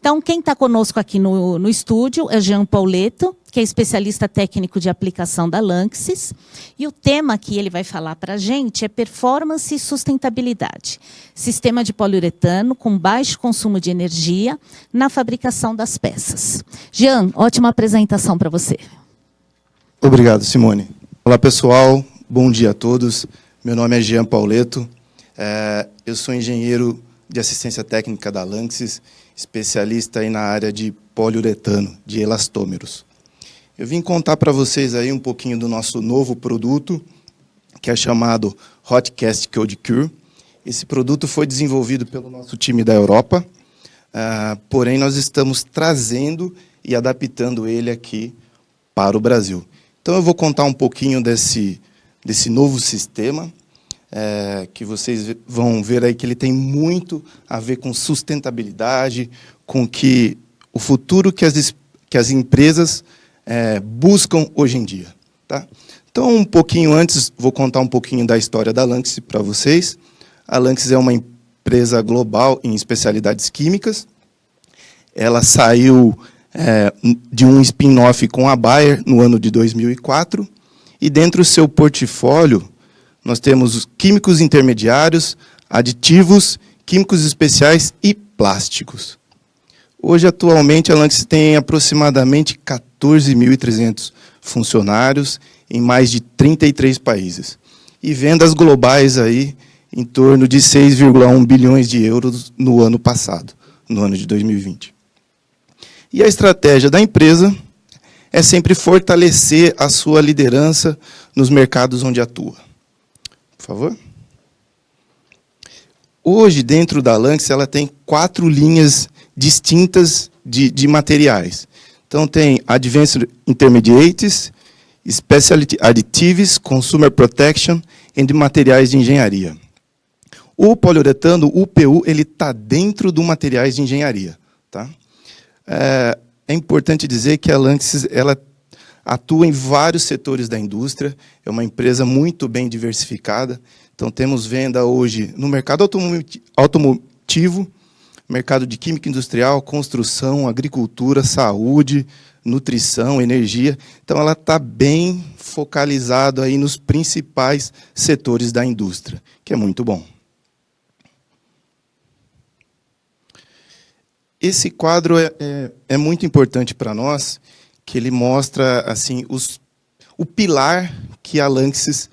Então, quem está conosco aqui no estúdio é Jean Pauletto, que é especialista técnico de aplicação da Lanxess. E o tema que ele vai falar para a gente é performance e sustentabilidade. Sistema de poliuretano com baixo consumo de energia na fabricação das peças. Jean, ótima apresentação para você. Obrigado, Simone. Olá, pessoal. Bom dia a todos. Meu nome é Jean Pauletto. Eu sou engenheiro de assistência técnica da Lanxess, especialista aí na área de poliuretano, de elastômeros. Eu vim contar para vocês aí um pouquinho do nosso novo produto, que é chamado Hotcast Cold Cure. Esse produto foi desenvolvido pelo nosso time da Europa, porém nós estamos trazendo e adaptando ele aqui para o Brasil. Então eu vou contar um pouquinho desse novo sistema, que vocês vão ver aí que ele tem muito a ver com sustentabilidade, com que o futuro que as empresas buscam hoje em dia. Tá? Então, um pouquinho antes, vou contar um pouquinho da história da Lanxess para vocês. A Lanxess é uma empresa global em especialidades químicas. Ela saiu de um spin-off com a Bayer no ano de 2004, e dentro do seu portfólio nós temos os químicos intermediários, aditivos, químicos especiais e plásticos. Hoje, atualmente, a Lanxess tem aproximadamente 14.300 funcionários em mais de 33 países. E vendas globais aí em torno de 6,1 bilhões de euros no ano passado, no ano de 2020. E a estratégia da empresa é sempre fortalecer a sua liderança nos mercados onde atua. Por favor. Hoje, dentro da Lanxess, ela tem 4 linhas distintas de materiais. Então, tem Advanced Intermediates, Specialty Additives, Consumer Protection e de materiais de engenharia. O poliuretano, o UPU, ele está dentro do materiais de engenharia. Tá? É importante dizer que a Lanxess ela atua em vários setores da indústria, é uma empresa muito bem diversificada. Então, temos venda hoje no mercado automotivo, mercado de química industrial, construção, agricultura, saúde, nutrição, energia. Então, ela está bem focalizada aí nos principais setores da indústria, que é muito bom. Esse quadro é muito importante para nós, que ele mostra assim, o pilar que a Lanxess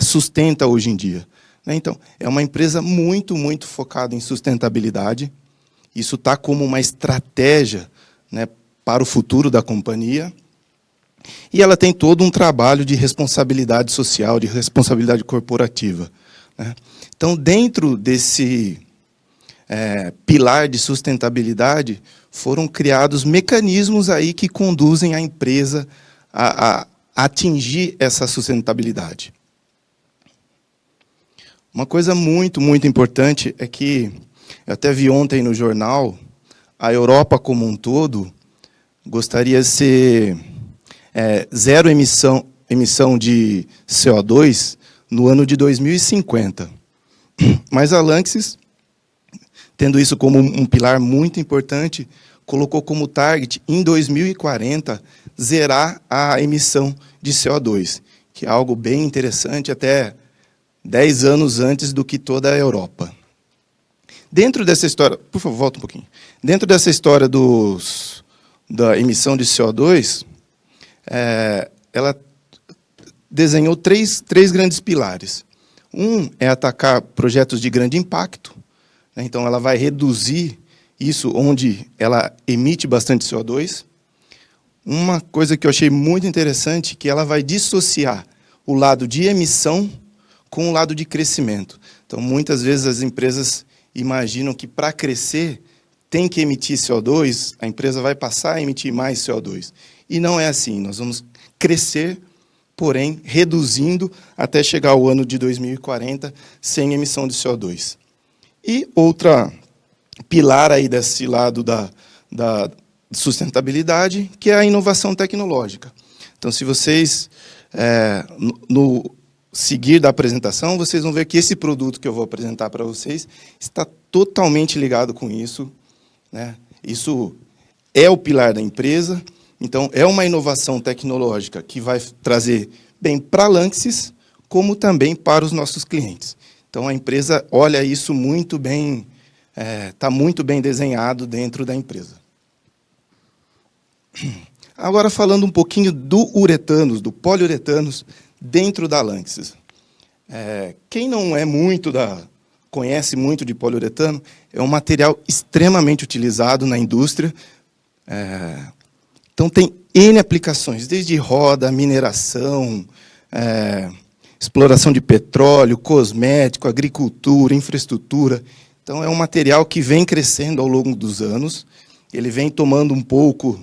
sustenta hoje em dia. Então, é uma empresa muito, muito focada em sustentabilidade. Isso está como uma estratégia, né, para o futuro da companhia. E ela tem todo um trabalho de responsabilidade social, de responsabilidade corporativa. Né? Então, dentro desse pilar de sustentabilidade, foram criados mecanismos aí que conduzem a empresa a atingir essa sustentabilidade. Uma coisa muito, muito importante é que, eu até vi ontem no jornal, a Europa como um todo gostaria de ser zero emissão de CO2 no ano de 2050. Mas a Lanxess, tendo isso como um pilar muito importante, colocou como target, em 2040, zerar a emissão de CO2, que é algo bem interessante, até 10 anos antes do que toda a Europa. Dentro dessa história, por favor, volta um pouquinho. Dentro dessa história da emissão de CO2, ela desenhou três grandes pilares. Um é atacar projetos de grande impacto. Então, ela vai reduzir isso onde ela emite bastante CO2. Uma coisa que eu achei muito interessante, que ela vai dissociar o lado de emissão com o lado de crescimento. Então, muitas vezes as empresas imaginam que para crescer tem que emitir CO2, a empresa vai passar a emitir mais CO2. E não é assim, nós vamos crescer, porém, reduzindo até chegar ao ano de 2040 sem emissão de CO2. E outra pilar aí desse lado da sustentabilidade, que é a inovação tecnológica. Então, se vocês, no seguir da apresentação, vocês vão ver que esse produto que eu vou apresentar para vocês está totalmente ligado com isso, né? Isso é o pilar da empresa, então é uma inovação tecnológica que vai trazer bem para a Lanxess, como também para os nossos clientes. Então, a empresa olha isso muito bem, está muito bem desenhado dentro da empresa. Agora, falando um pouquinho do uretanos, do poliuretanos, dentro da Lanxess. Quem não é conhece muito de poliuretano, é um material extremamente utilizado na indústria. Então, tem N aplicações, desde roda, mineração, exploração de petróleo, cosmético, agricultura, infraestrutura. Então, é um material que vem crescendo ao longo dos anos. Ele vem tomando um pouco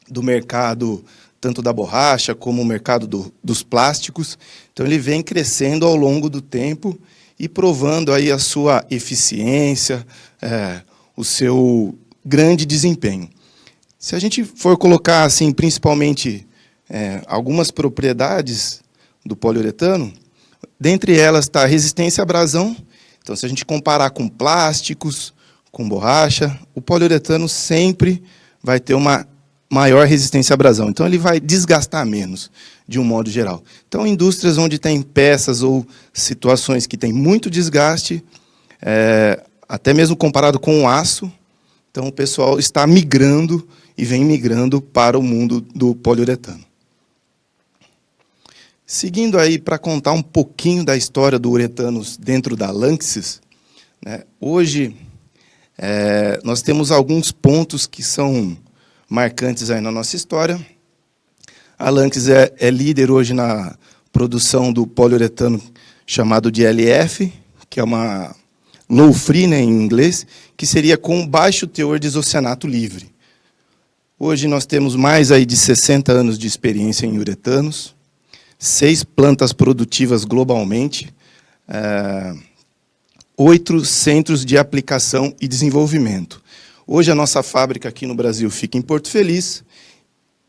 do mercado, tanto da borracha como o mercado dos plásticos. Então, ele vem crescendo ao longo do tempo e provando aí a sua eficiência, o seu grande desempenho. Se a gente for colocar, assim, principalmente, algumas propriedades do poliuretano, dentre elas está a resistência à abrasão. Então, se a gente comparar com plásticos, com borracha, o poliuretano sempre vai ter uma maior resistência à abrasão. Então, ele vai desgastar menos, de um modo geral. Então, indústrias onde tem peças ou situações que têm muito desgaste, até mesmo comparado com o aço, então o pessoal está migrando e vem migrando para o mundo do poliuretano. Seguindo aí para contar um pouquinho da história do uretanos dentro da Lanxess, né, hoje nós temos alguns pontos que são marcantes aí na nossa história. A Lanxess é líder hoje na produção do poliuretano chamado de LF, que é uma low free, né, em inglês, que seria com baixo teor de isocianato livre. Hoje nós temos mais aí de 60 anos de experiência em uretanos, 6 plantas produtivas globalmente, 8 centros de aplicação e desenvolvimento. Hoje a nossa fábrica aqui no Brasil fica em Porto Feliz,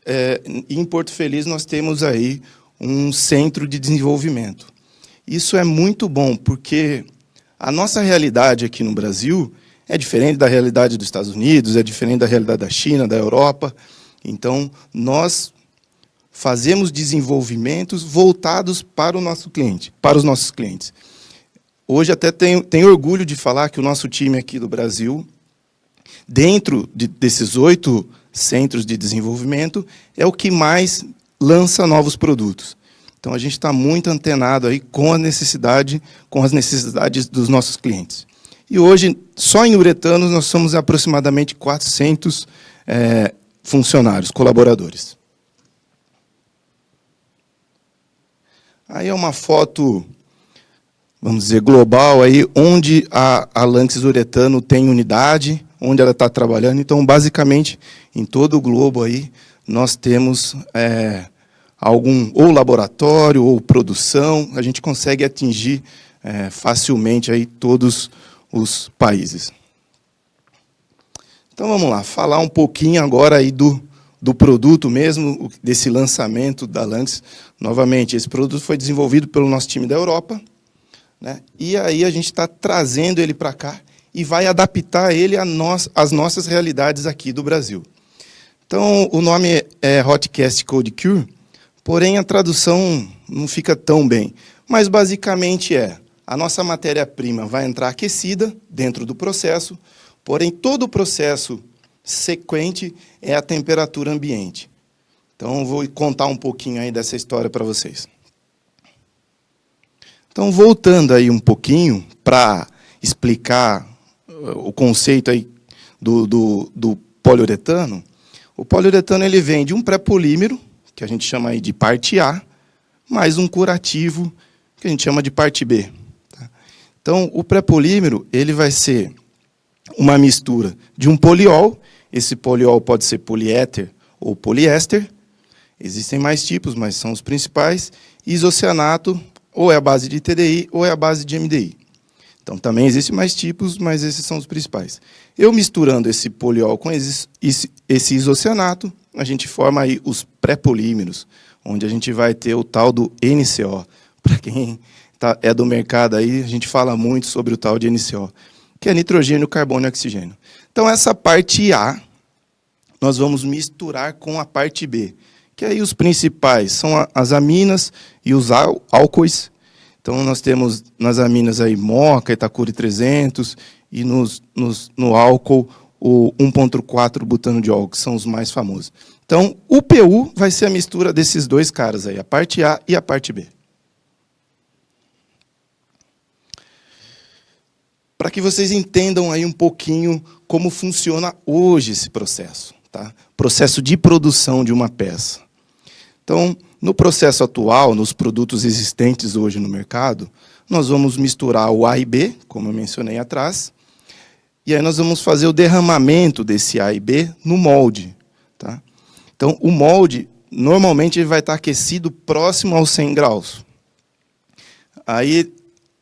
e em Porto Feliz nós temos aí um centro de desenvolvimento. Isso é muito bom, porque a nossa realidade aqui no Brasil é diferente da realidade dos Estados Unidos, é diferente da realidade da China, da Europa. Então, nós fazemos desenvolvimentos voltados para o nosso cliente, para os nossos clientes. Hoje até tenho orgulho de falar que o nosso time aqui do Brasil, dentro desses 8 centros de desenvolvimento, é o que mais lança novos produtos. Então, a gente está muito antenado aí com as necessidades dos nossos clientes. E hoje, só em uretanos, nós somos aproximadamente 400 funcionários, colaboradores. Aí é uma foto, vamos dizer, global, aí, onde a Lanxess Uretano tem unidade, onde ela está trabalhando. Então, basicamente, em todo o globo, aí, nós temos algum ou laboratório ou produção, a gente consegue atingir facilmente aí todos os países. Então, vamos lá, falar um pouquinho agora aí do produto mesmo, desse lançamento da Lanxess. Novamente, esse produto foi desenvolvido pelo nosso time da Europa, né? E aí a gente está trazendo ele para cá e vai adaptar ele às nossas realidades aqui do Brasil. Então, o nome é Hotcast Cold Cure, porém a tradução não fica tão bem. Mas, basicamente, a nossa matéria-prima vai entrar aquecida dentro do processo, porém, todo o processo sequente é a temperatura ambiente. Então, vou contar um pouquinho aí dessa história para vocês. Então, voltando aí um pouquinho para explicar o conceito aí do poliuretano, o poliuretano ele vem de um pré-polímero, que a gente chama aí de parte A, mais um curativo, que a gente chama de parte B. Tá? Então, o pré-polímero ele vai ser uma mistura de um poliol. Esse poliol pode ser poliéter ou poliéster. Existem mais tipos, mas são os principais. Isocianato, ou é a base de TDI, ou é a base de MDI. Então, também existem mais tipos, mas esses são os principais. Eu misturando esse poliol com esse isocianato, a gente forma aí os pré-polímeros, onde a gente vai ter o tal do NCO. Para quem é do mercado aí, a gente fala muito sobre o tal de NCO. que é nitrogênio, carbono e oxigênio. Então, essa parte A, nós vamos misturar com a parte B, que aí os principais são as aminas e os álcoois. Então, nós temos nas aminas aí Moca, Itacuri 300, e no álcool o 1,4 butano de álcool, que são os mais famosos. Então, o PU vai ser a mistura desses dois caras aí, a parte A e a parte B. Para que vocês entendam aí um pouquinho como funciona hoje esse processo, tá? Processo de produção de uma peça. Então, no processo atual, nos produtos existentes hoje no mercado, nós vamos misturar o A e B, como eu mencionei atrás, e aí nós vamos fazer o derramamento desse A e B no molde, tá? Então, o molde, normalmente, ele vai estar aquecido próximo aos 100 graus. Aí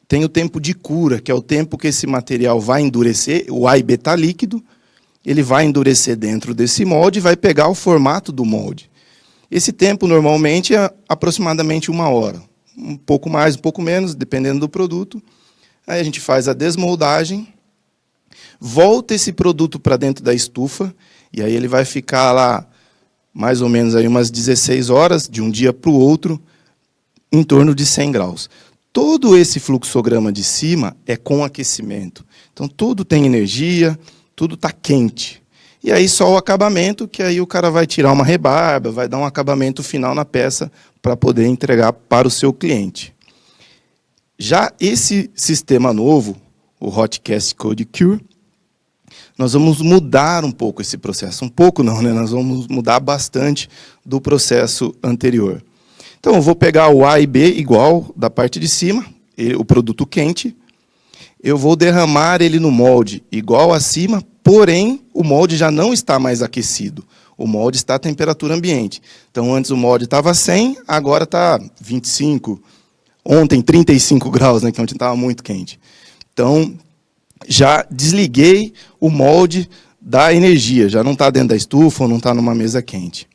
tem o tempo de cura, que é o tempo que esse material vai endurecer, o A e B está líquido, ele vai endurecer dentro desse molde e vai pegar o formato do molde. Esse tempo, normalmente, é aproximadamente 1 hora. Um pouco mais, um pouco menos, dependendo do produto. Aí a gente faz a desmoldagem, volta esse produto para dentro da estufa, e aí ele vai ficar lá mais ou menos aí umas 16 horas, de um dia para o outro, em torno de 100 graus. Todo esse fluxograma de cima é com aquecimento. Então, tudo tem energia, tudo está quente. E aí só o acabamento, que aí o cara vai tirar uma rebarba, vai dar um acabamento final na peça para poder entregar para o seu cliente. Já esse sistema novo, o Hotcast Cold Cure, nós vamos mudar um pouco esse processo. Um pouco não, né? Nós vamos mudar bastante do processo anterior. Então, eu vou pegar o A e B igual da parte de cima, o produto quente. Eu vou derramar ele no molde igual acima, porém, o molde já não está mais aquecido. O molde está à temperatura ambiente. Então, antes o molde estava 100, agora está 25. Ontem, 35 graus, né, que ontem estava muito quente. Então, já desliguei o molde da energia, já não está dentro da estufa ou não está numa mesa quente.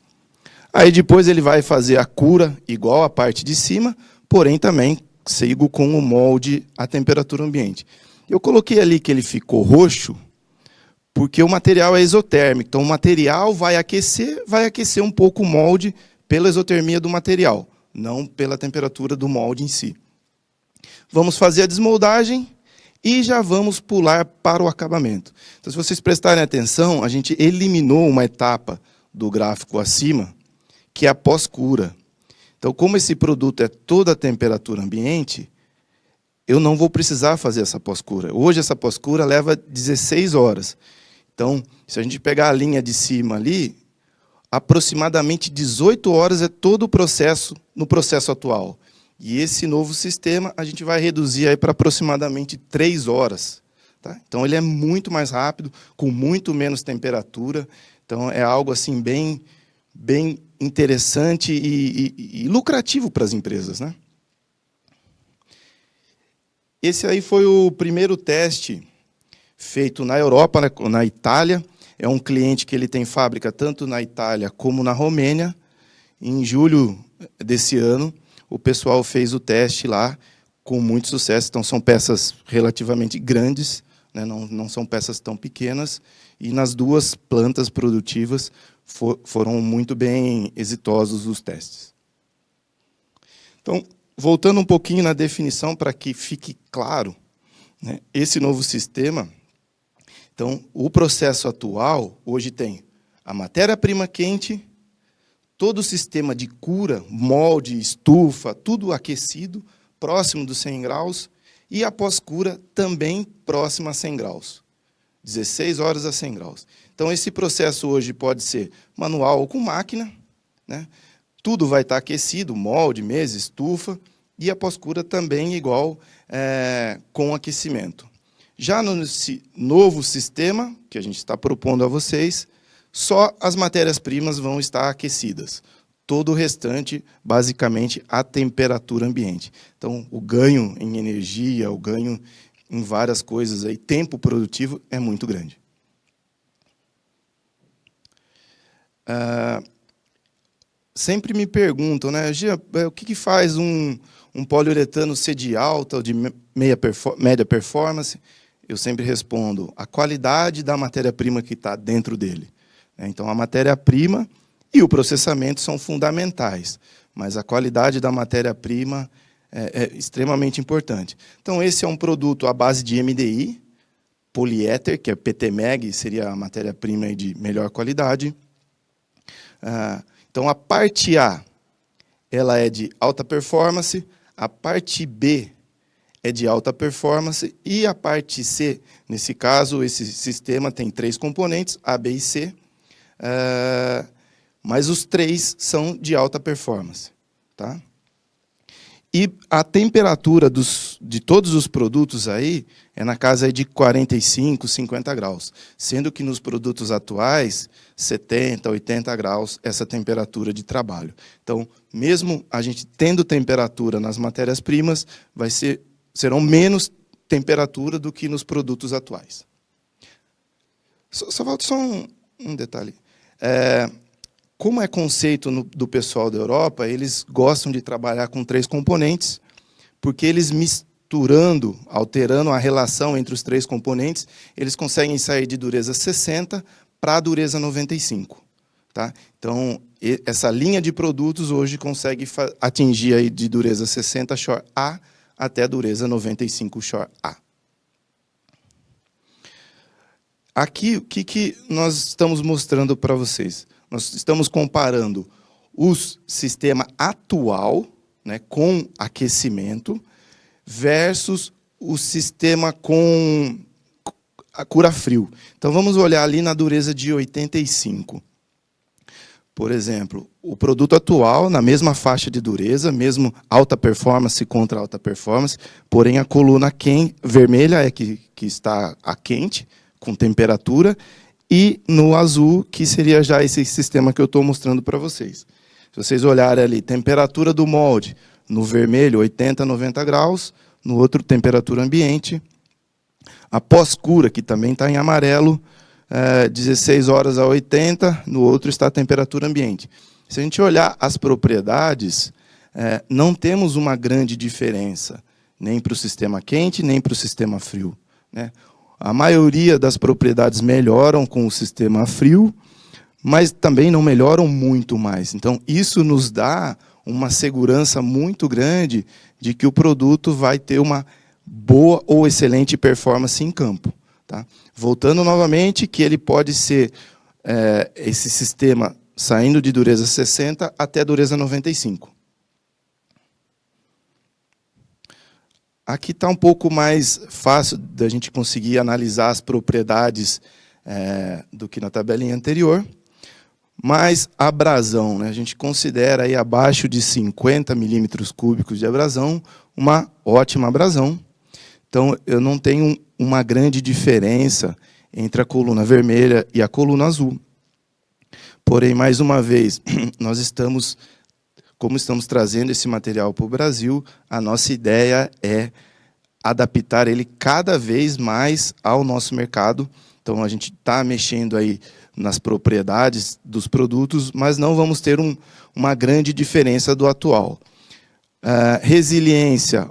Aí depois ele vai fazer a cura igual a parte de cima, porém também sigo com o molde à temperatura ambiente. Eu coloquei ali que ele ficou roxo, porque o material é exotérmico. Então o material vai aquecer um pouco o molde pela exotermia do material, não pela temperatura do molde em si. Vamos fazer a desmoldagem e já vamos pular para o acabamento. Então, se vocês prestarem atenção, a gente eliminou uma etapa do gráfico acima, que é a pós-cura. Então, como esse produto é toda a temperatura ambiente, eu não vou precisar fazer essa pós-cura. Hoje, essa pós-cura leva 16 horas. Então, se a gente pegar a linha de cima ali, aproximadamente 18 horas é todo o processo no processo atual. E esse novo sistema, a gente vai reduzir aí para aproximadamente 3 horas. Tá? Então, ele é muito mais rápido, com muito menos temperatura. Então, é algo assim bem interessante e lucrativo para as empresas, né? Esse aí foi o primeiro teste feito na Europa, né, na Itália. É um cliente que ele tem fábrica tanto na Itália como na Romênia. Em julho desse ano, o pessoal fez o teste lá com muito sucesso. Então, são peças relativamente grandes, né, não são peças tão pequenas. E nas duas plantas produtivas foram muito bem exitosos os testes. Então, voltando um pouquinho na definição para que fique claro, né, esse novo sistema, então, o processo atual, hoje tem a matéria-prima quente, todo o sistema de cura, molde, estufa, tudo aquecido, próximo dos 100 graus, e a pós-cura também próxima a 100 graus. 16 horas a 100 graus. Então, esse processo hoje pode ser manual ou com máquina, né? Tudo vai estar aquecido, molde, mesa, estufa, e a pós-cura também igual com aquecimento. Já no novo sistema, que a gente está propondo a vocês, só as matérias-primas vão estar aquecidas. Todo o restante, basicamente, a temperatura ambiente. Então, o ganho em energia, o ganho em várias coisas, aí, tempo produtivo é muito grande. Sempre me perguntam, né, Gia, o que faz um poliuretano ser de alta ou de média performance? eu sempre respondo a qualidade da matéria-prima que está dentro dele. Então, a matéria-prima e o processamento são fundamentais, mas a qualidade da matéria-prima é extremamente importante. Então, esse é um produto à base de MDI, poliéter, que é PTMeg, seria a matéria-prima de melhor qualidade. Então, a parte A, ela é de alta performance, a parte B é de alta performance, e a parte C, nesse caso, esse sistema tem 3 componentes, A, B e C, mas os 3 são de alta performance. Tá? E a temperatura de todos os produtos aí é na casa de 45, 50 graus, sendo que nos produtos atuais, 70, 80 graus, essa temperatura de trabalho. Então, mesmo a gente tendo temperatura nas matérias-primas, serão menos temperatura do que nos produtos atuais. Só falta só um detalhe. Como é conceito do pessoal da Europa, eles gostam de trabalhar com 3 componentes, porque eles misturando, alterando a relação entre os 3 componentes, eles conseguem sair de dureza 60 para a dureza 95. Tá? Então, essa linha de produtos hoje consegue atingir aí de dureza 60 Shore A até a dureza 95 Shore A. Aqui, o que nós estamos mostrando para vocês? Nós estamos comparando o sistema atual, né, com aquecimento, versus o sistema com a cura frio. Então, vamos olhar ali na dureza de 85. Por exemplo, o produto atual, na mesma faixa de dureza, mesmo alta performance contra alta performance, porém a coluna vermelha é que está a quente, com temperatura, e no azul, que seria já esse sistema que eu estou mostrando para vocês. Se vocês olharem ali, temperatura do molde, no vermelho, 80, 90 graus, no outro, temperatura ambiente. A pós-cura, que também está em amarelo, 16 horas a 80, no outro está a temperatura ambiente. Se a gente olhar as propriedades, não temos uma grande diferença, nem para o sistema quente, nem para o sistema frio, né? A maioria das propriedades melhoram com o sistema frio, mas também não melhoram muito mais. Então, isso nos dá uma segurança muito grande de que o produto vai ter uma boa ou excelente performance em campo. Tá? Voltando novamente, que ele pode ser esse sistema saindo de dureza 60 até dureza 95. Aqui está um pouco mais fácil da gente conseguir analisar as propriedades do que na tabelinha anterior, mas a abrasão, né, a gente considera aí abaixo de 50 milímetros cúbicos de abrasão uma ótima abrasão. Então, eu não tenho uma grande diferença entre a coluna vermelha e a coluna azul. Porém, mais uma vez, como estamos trazendo esse material para o Brasil, a nossa ideia é adaptar ele cada vez mais ao nosso mercado. Então, a gente está mexendo aí nas propriedades dos produtos, mas não vamos ter uma grande diferença do atual. Resiliência,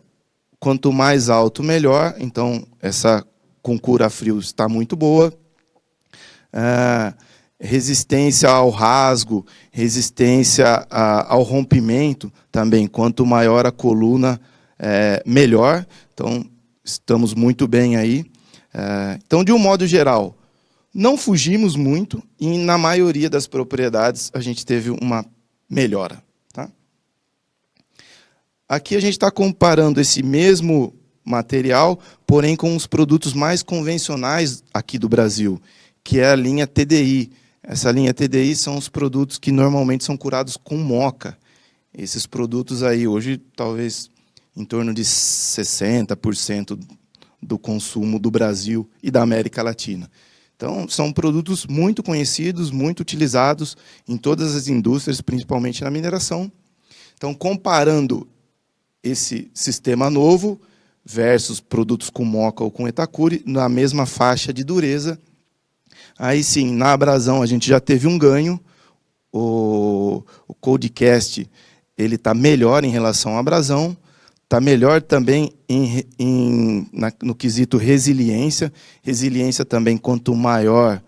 quanto mais alto, melhor. Então, essa com cura frio está muito boa. Resistência ao rasgo, resistência ao rompimento também. Quanto maior a coluna, melhor. Então, estamos muito bem aí. Então, de um modo geral, não fugimos muito e, na maioria das propriedades, a gente teve uma melhora. Tá? Aqui a gente está comparando esse mesmo material, porém com os produtos mais convencionais aqui do Brasil, que é a linha TDI. Essa linha TDI são os produtos que normalmente são curados com moca. Esses produtos aí, hoje, talvez em torno de 60% do consumo do Brasil e da América Latina. Então, são produtos muito conhecidos, muito utilizados em todas as indústrias, principalmente na mineração. Então, comparando esse sistema novo versus produtos com moca ou com Etakuri, na mesma faixa de dureza, aí sim, na abrasão a gente já teve um ganho. O Codecast está melhor em relação à abrasão. Está melhor também no quesito resiliência. Resiliência também, quanto maior,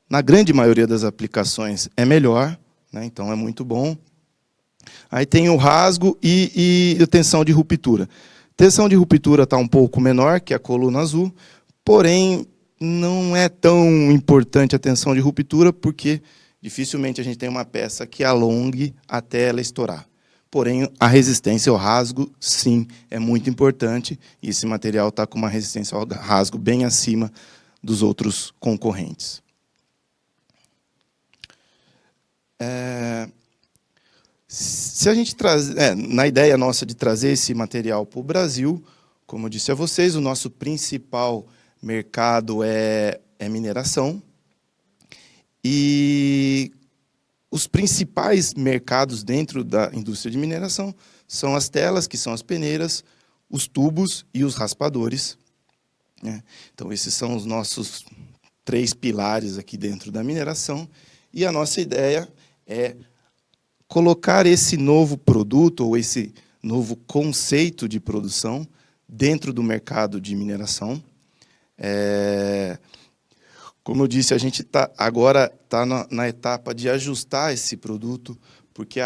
na grande maioria das aplicações, é melhor, né? Então, é muito bom. Aí tem o rasgo e a tensão de ruptura. Tensão de ruptura está um pouco menor que a coluna azul, porém, não é tão importante a tensão de ruptura, porque dificilmente a gente tem uma peça que alongue até ela estourar. Porém, a resistência ao rasgo, sim, é muito importante, e esse material está com uma resistência ao rasgo bem acima dos outros concorrentes. Se a gente na ideia nossa de trazer esse material para o Brasil, como eu disse a vocês, o nosso principal mercado é mineração. E os principais mercados dentro da indústria de mineração são as telas, que são as peneiras, os tubos e os raspadores, né? Então, esses são os nossos 3 pilares aqui dentro da mineração. E a nossa ideia é colocar esse novo produto ou esse novo conceito de produção dentro do mercado de mineração. Como eu disse, a gente agora está na etapa de ajustar esse produto, porque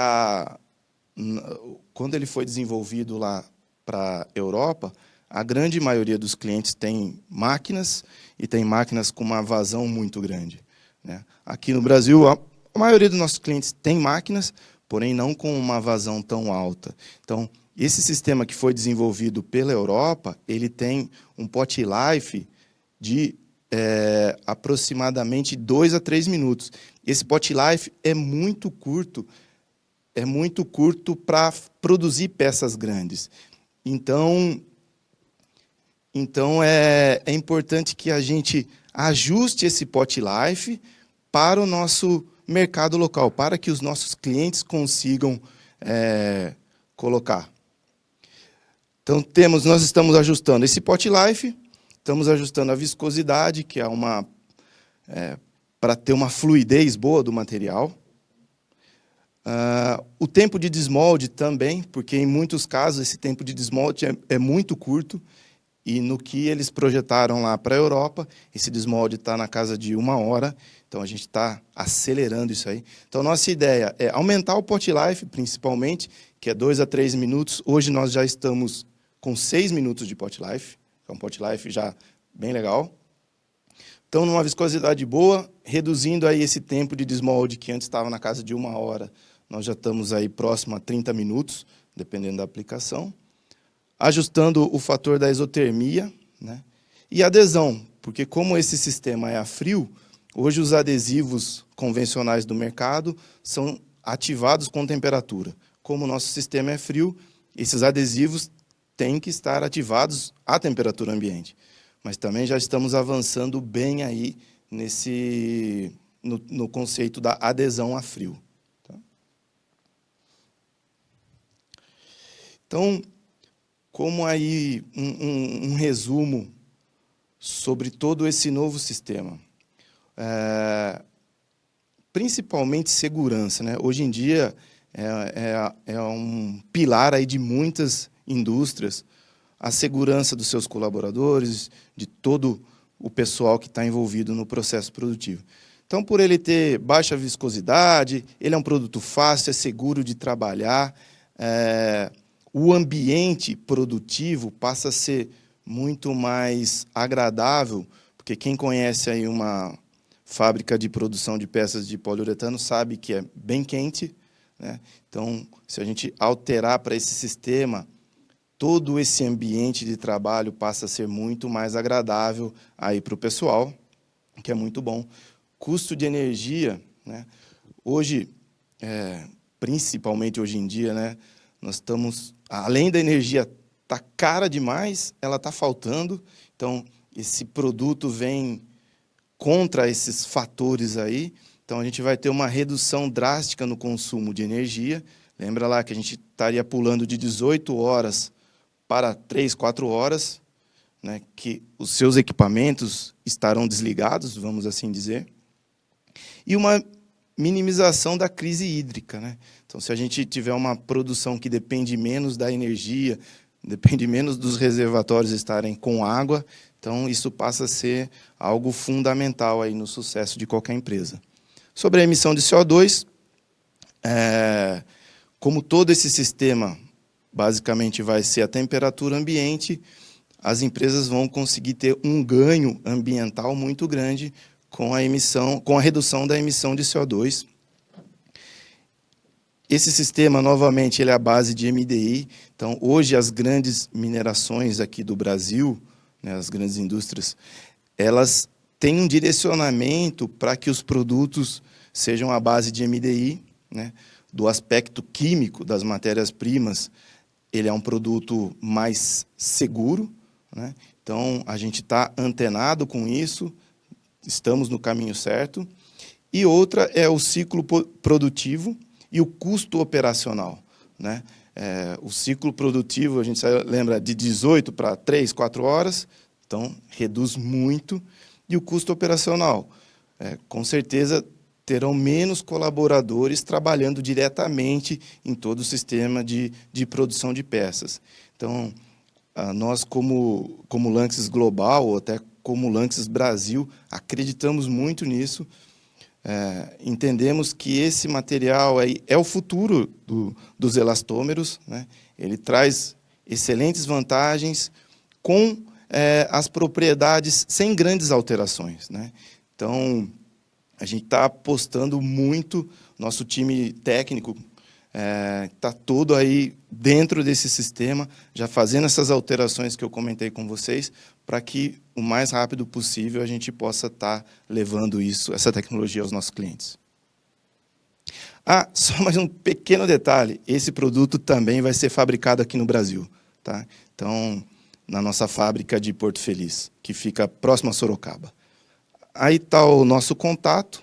quando ele foi desenvolvido lá para a Europa, a grande maioria dos clientes tem máquinas, e tem máquinas com uma vazão muito grande, né? Aqui no Brasil, a maioria dos nossos clientes tem máquinas, porém não com uma vazão tão alta. Então, esse sistema que foi desenvolvido pela Europa, ele tem um pot life de aproximadamente 2 a 3 minutos. Esse pot life é muito curto para produzir peças grandes. Então é importante que a gente ajuste esse pot life para o nosso mercado local, para que os nossos clientes consigam colocar. Então, nós estamos ajustando esse pot life, estamos ajustando a viscosidade, que é para ter uma fluidez boa do material. O tempo de desmolde também, porque em muitos casos esse tempo de desmolde é muito curto, e no que eles projetaram lá para a Europa, esse desmolde está na casa de 1 hora, então a gente está acelerando isso aí. Então, nossa ideia é aumentar o pot life, principalmente, que é 2 a 3 minutos. Hoje nós já estamos com 6 minutos de pot life, é um pot life já bem legal. Então, numa viscosidade boa, reduzindo aí esse tempo de desmolde, que antes estava na casa de 1 hora, nós já estamos aí próximo a 30 minutos, dependendo da aplicação. Ajustando o fator da isotermia, né? E adesão, porque como esse sistema é a frio, hoje os adesivos convencionais do mercado são ativados com temperatura. Como o nosso sistema é frio, esses adesivos têm que estar ativados à temperatura ambiente. Mas também já estamos avançando bem aí no conceito da adesão a frio. Tá? Então, como aí um resumo sobre todo esse novo sistema. Principalmente segurança, né? Hoje em dia é um pilar aí de muitas indústrias, a segurança dos seus colaboradores, de todo o pessoal que está envolvido no processo produtivo. Então, por ele ter baixa viscosidade, ele é um produto fácil, é seguro de trabalhar, o ambiente produtivo passa a ser muito mais agradável, porque quem conhece aí uma fábrica de produção de peças de poliuretano sabe que é bem quente, né? Então, se a gente alterar para esse sistema, todo esse ambiente de trabalho passa a ser muito mais agradável aí para o pessoal, que é muito bom. Custo de energia, né? Hoje, principalmente hoje em dia, né, nós estamos, além da energia estar cara demais, ela está faltando. Então, esse produto vem contra esses fatores aí. Então, a gente vai ter uma redução drástica no consumo de energia. Lembra lá que a gente estaria pulando de 18 horas para 3, 4 horas, né, que os seus equipamentos estarão desligados, vamos assim dizer. E uma minimização da crise hídrica, né? Então, se a gente tiver uma produção que depende menos da energia, depende menos dos reservatórios estarem com água, então isso passa a ser algo fundamental aí no sucesso de qualquer empresa. Sobre a emissão de CO2, como todo esse sistema basicamente vai ser a temperatura ambiente, as empresas vão conseguir ter um ganho ambiental muito grande com a redução da emissão de CO2. Esse sistema, novamente, ele é a base de MDI. Então, hoje, as grandes minerações aqui do Brasil, né, as grandes indústrias, elas têm um direcionamento para que os produtos sejam à base de MDI, né, do aspecto químico das matérias-primas. Ele é um produto mais seguro, né? Então, a gente está antenado com isso, estamos no caminho certo. E outra é o ciclo produtivo e o custo operacional, né? O ciclo produtivo, a gente lembra, de 18 para 3, 4 horas, então reduz muito. E o custo operacional, com certeza, terão menos colaboradores trabalhando diretamente em todo o sistema de produção de peças. Então, nós, como Lanxess Global, ou até como Lanxess Brasil, acreditamos muito nisso. Entendemos que esse material é o futuro dos elastômeros, né? Ele traz excelentes vantagens com as propriedades sem grandes alterações, né? Então, a gente está apostando muito, nosso time técnico está todo aí dentro desse sistema, já fazendo essas alterações que eu comentei com vocês, para que o mais rápido possível a gente possa estar levando essa tecnologia aos nossos clientes. Só mais um pequeno detalhe, esse produto também vai ser fabricado aqui no Brasil, tá? Então, na nossa fábrica de Porto Feliz, que fica próximo a Sorocaba. Aí está o nosso contato,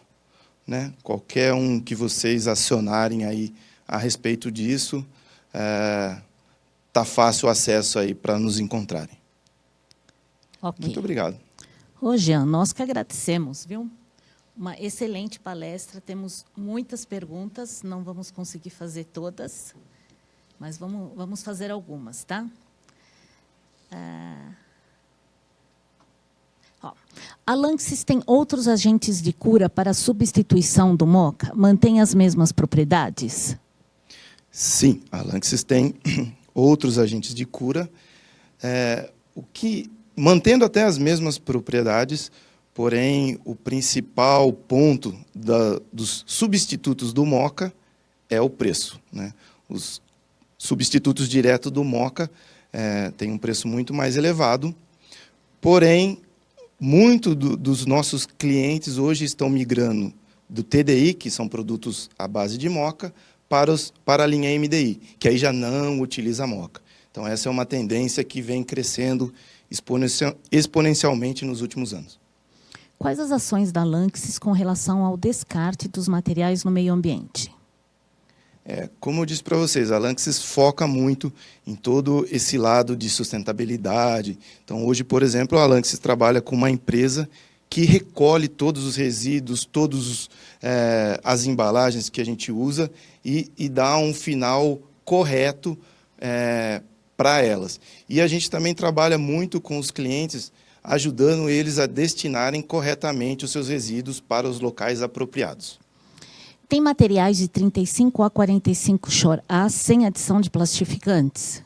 né? Qualquer um que vocês acionarem aí a respeito disso, está fácil o acesso aí para nos encontrarem. Ok. Muito obrigado. Ô, Jean, nós que agradecemos, viu? Uma excelente palestra, temos muitas perguntas, não vamos conseguir fazer todas, mas vamos fazer algumas, tá? A Lanxess tem outros agentes de cura para substituição do MOCA? Mantém as mesmas propriedades? Sim, a Lanxess tem outros agentes de cura, mantendo até as mesmas propriedades, porém, o principal ponto dos substitutos do MOCA é o preço, né? Os substitutos diretos do MOCA têm um preço muito mais elevado, porém, muito dos nossos clientes hoje estão migrando do TDI, que são produtos à base de MOCA, para a linha MDI, que aí já não utiliza MOCA. Então, essa é uma tendência que vem crescendo exponencialmente nos últimos anos. Quais as ações da Lanxess com relação ao descarte dos materiais no meio ambiente? Como eu disse para vocês, a Lanxess foca muito em todo esse lado de sustentabilidade. Então, hoje, por exemplo, a Lanxess trabalha com uma empresa que recolhe todos os resíduos, todas as embalagens que a gente usa e dá um final correto para elas. E a gente também trabalha muito com os clientes, ajudando eles a destinarem corretamente os seus resíduos para os locais apropriados. Tem materiais de 35 a 45 Shore-A sem adição de plastificantes?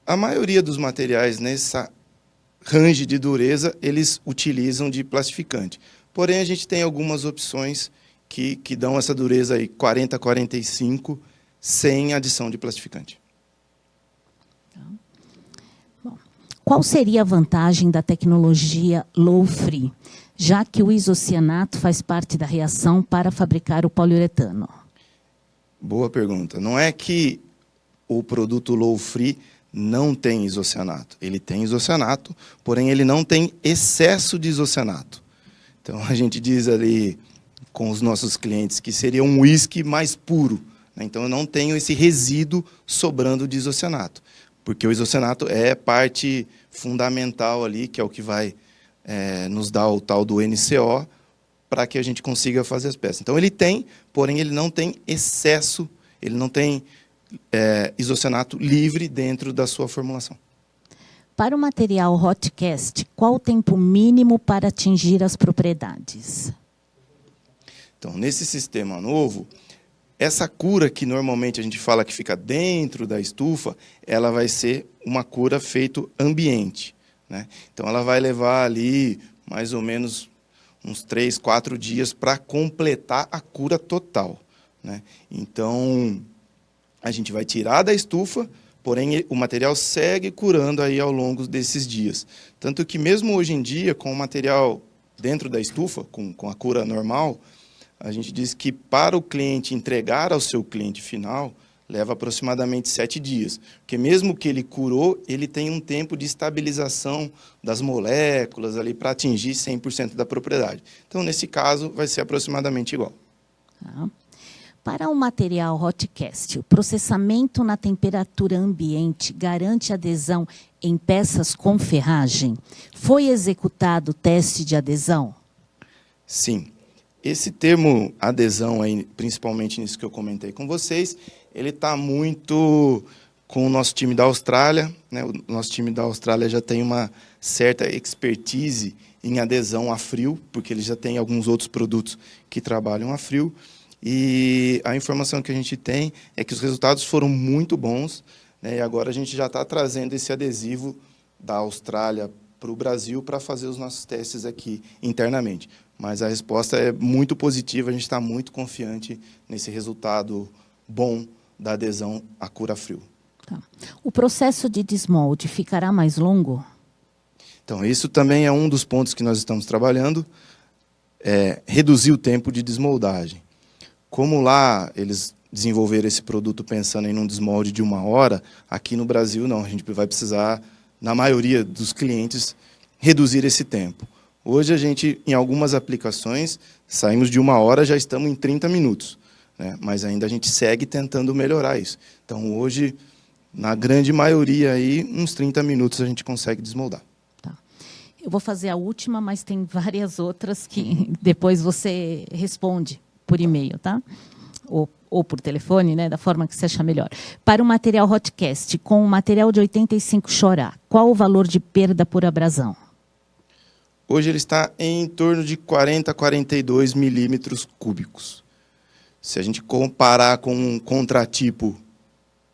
A maioria dos materiais nessa range de dureza, eles utilizam de plastificante. Porém, a gente tem algumas opções que dão essa dureza aí, 40 a 45, sem adição de plastificante. Bom, qual seria a vantagem da tecnologia low-free, já que o isocianato faz parte da reação para fabricar o poliuretano? Boa pergunta. Não é que o produto low-free não tem isocianato. Ele tem isocianato, porém ele não tem excesso de isocianato. Então, a gente diz ali com os nossos clientes que seria um uísque mais puro, né? Então, eu não tenho esse resíduo sobrando de isocianato, porque o isocianato é parte fundamental ali, que é o que vai nos dar o tal do NCO, para que a gente consiga fazer as peças. Então, ele tem, porém ele não tem excesso, ele não tem isocianato livre dentro da sua formulação. Para o material Hotcast, qual o tempo mínimo para atingir as propriedades? Então, nesse sistema novo, essa cura que normalmente a gente fala que fica dentro da estufa, ela vai ser uma cura feita ambiente, né? Então, ela vai levar ali mais ou menos uns 3, 4 dias para completar a cura total, né? Então, a gente vai tirar da estufa, porém o material segue curando aí ao longo desses dias. Tanto que mesmo hoje em dia, com o material dentro da estufa, com a cura normal, a gente diz que para o cliente entregar ao seu cliente final, leva aproximadamente 7 dias. Porque mesmo que ele curou, ele tem um tempo de estabilização das moléculas ali para atingir 100% da propriedade. Então, nesse caso, vai ser aproximadamente igual. Tá. Para o material Hotcast, o processamento na temperatura ambiente garante adesão em peças com ferragem? Foi executado o teste de adesão? Sim. Esse termo adesão, aí, principalmente nisso que eu comentei com vocês, ele está muito com o nosso time da Austrália, né? O nosso time da Austrália já tem uma certa expertise em adesão a frio, porque ele já tem alguns outros produtos que trabalham a frio. E a informação que a gente tem é que os resultados foram muito bons, né? E agora a gente já está trazendo esse adesivo da Austrália para o Brasil para fazer os nossos testes aqui internamente. Mas a resposta é muito positiva, a gente está muito confiante nesse resultado bom da adesão à cura frio. Tá. O processo de desmolde ficará mais longo? Então, isso também é um dos pontos que nós estamos trabalhando, reduzir o tempo de desmoldagem. Como lá eles desenvolveram esse produto pensando em um desmolde de 1 hora, aqui no Brasil não, a gente vai precisar, na maioria dos clientes, reduzir esse tempo. Hoje a gente, em algumas aplicações, saímos de 1 hora, já estamos em 30 minutos, né? Mas ainda a gente segue tentando melhorar isso. Então hoje, na grande maioria, aí, uns 30 minutos a gente consegue desmoldar. Tá. Eu vou fazer a última, mas tem várias outras que depois você responde por e-mail, tá? Ou por telefone, né? Da forma que você achar melhor. Para o material Hotcast, com o material de 85 Xorá, qual o valor de perda por abrasão? Hoje ele está em torno de 40 a 42 milímetros cúbicos. Se a gente comparar com um contratipo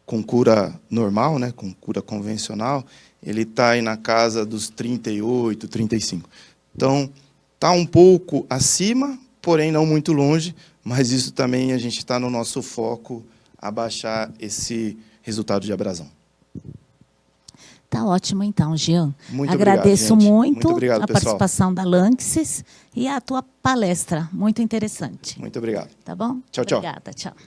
com cura normal, né, com cura convencional, ele está aí na casa dos 38, 35. Então, está um pouco acima, porém não muito longe, mas isso também a gente está no nosso foco, abaixar esse resultado de abrasão. Tá ótimo, então, Jean. Muito Agradeço obrigado, muito obrigado, a pessoal. participação da Lanxess e a tua palestra, muito interessante. Muito obrigado. Tá bom? Tchau, tchau. Obrigada, tchau.